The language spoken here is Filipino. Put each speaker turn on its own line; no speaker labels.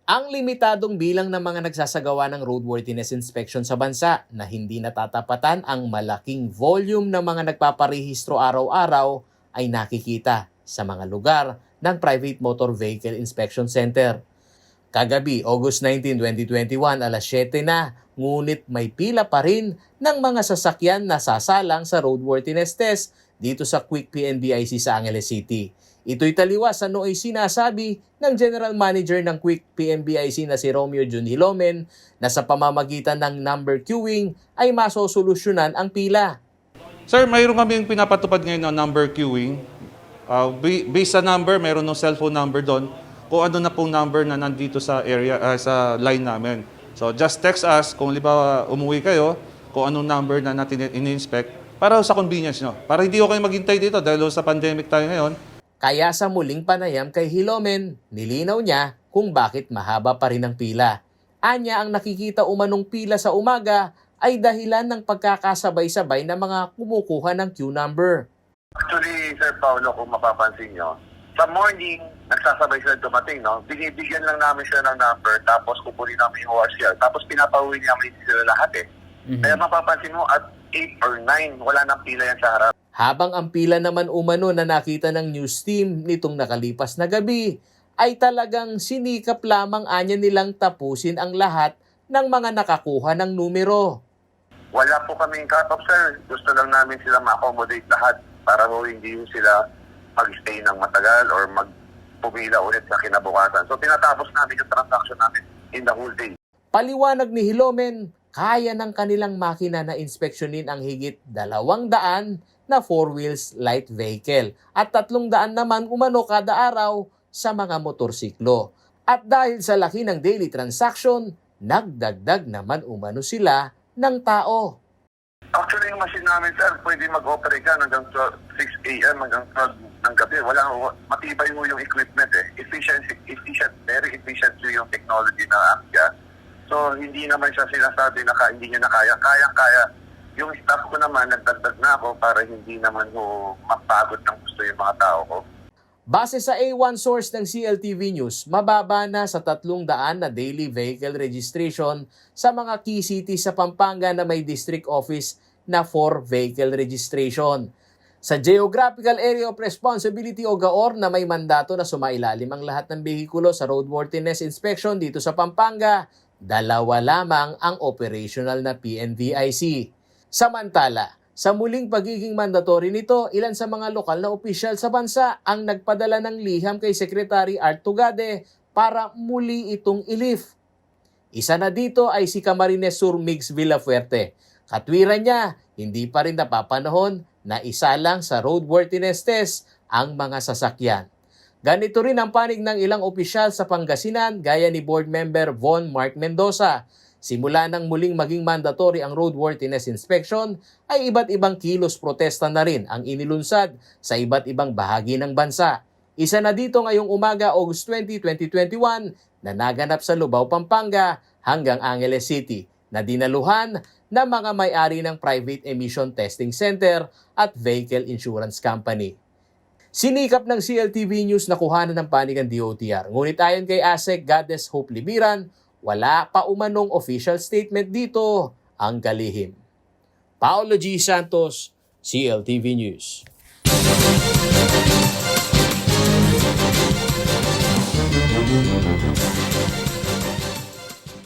Ang limitadong bilang ng mga nagsasagawa ng roadworthiness inspection sa bansa na hindi natatapatan ang malaking volume ng mga nagpaparehistro araw-araw ay nakikita sa mga lugar ng Private Motor Vehicle Inspection Center. Kagabi, August 19, 2021, alas 7 na, ngunit may pila pa rin ng mga sasakyan na sasalang sa roadworthiness test dito sa Quick PNBIC sa Angeles City. Ito'y taliwas sa nooy sinasabi ng General Manager ng Quick PNBIC na si Romeo Jun Hilomen na sa pamamagitan ng number queuing ay masosolusyonan ang pila.
Sir, mayroon kaming pinapatupad ngayon ng number queuing. Based sa number, mayroon ng cellphone number doon kung ano na pong number na nandito sa area, sa line namin. So just text us kung halimbawa umuwi kayo, kung anong number na natin in-inspect para sa convenience nyo. Para hindi ko kayo maghintay dito dahil sa pandemic tayo ngayon.
Kaya sa muling panayam kay Hilomen, nilinaw niya kung bakit mahaba pa rin ang pila. Anya ang nakikita umanong pila sa umaga ay dahilan ng pagkakasabay-sabay ng mga kumukuha ng queue number.
Actually, Sir Paulo, kung mapapansin nyo, sa morning, nagsasabay sila dumating, no? Binibigyan lang namin sila ng number, tapos kukunin namin yung ORCR, tapos pinapauwi namin sila lahat Kaya mapapansin mo, at 8 or 9, wala nang pila yan sa harap.
Habang ang pila naman umano na nakita ng news team nitong nakalipas na gabi, ay talagang sinikap lamang anya nilang tapusin ang lahat ng mga nakakuha ng numero.
Wala po kaming cut-off, sir. Gusto lang namin sila ma-accommodate lahat para hindi sila mag-stay ng matagal or magpumila ulit sa kinabukasan. So tinatapos namin yung transaction namin in the whole day.
Paliwanag ni Hilomen, kaya ng kanilang makina na inspeksyonin ang higit 200 na 4 wheels light vehicle at 300 naman umano kada araw sa mga motorsiklo. At dahil sa laki ng daily transaction, nagdagdag naman umano sila ng tao.
Actually, yung machine namin, sir, pwede mag-operate ka hanggang 6 a.m. hanggang 12 ng gabi. Matibay mo yung equipment efficient, very efficient yung technology na AMCA. So, hindi naman siya sinasabi na hindi niya na kaya. Kayang-kaya. Yung staff ko naman, nagdagdag na ako para hindi naman ko mapagod ng gusto yung mga tao ko.
Base sa A1 source ng CLTV News, mababa na sa 300 na daily vehicle registration sa mga key cities sa Pampanga na may district office na 4 vehicle registration. Sa Geographical Area of Responsibility o GAOR na may mandato na sumailalim ang lahat ng behikulo sa roadworthiness inspection dito sa Pampanga, 2 lamang ang operational na PNVIC. Samantala, sa muling pagiging mandatory nito, ilan sa mga lokal na opisyal sa bansa ang nagpadala ng liham kay Secretary Art Tugade para muli itong ilif. Isa na dito ay si Camarines Sur Mix Villafuerte. Katwiran niya, hindi pa rin napapanahon na isa lang sa roadworthiness test ang mga sasakyan. Ganito rin ang panig ng ilang opisyal sa Pangasinan gaya ni Board Member Von Mark Mendoza. Simula nang muling maging mandatory ang roadworthiness inspection, ay iba't ibang kilos protesta na rin ang inilunsad sa iba't ibang bahagi ng bansa. Isa na dito ngayong umaga, August 20, 2021, na naganap sa Lubao, Pampanga hanggang Angeles City, na dinaluhan ng mga may-ari ng Private Emission Testing Center at Vehicle Insurance Company. Sinikap ng CLTV News na kuhanan ng panig ang DOTR. Ngunit ayon kay ASEC Goddess Hope Libiran, wala pa umanong official statement dito ang kalihim. Paolo G. Santos, CLTV News.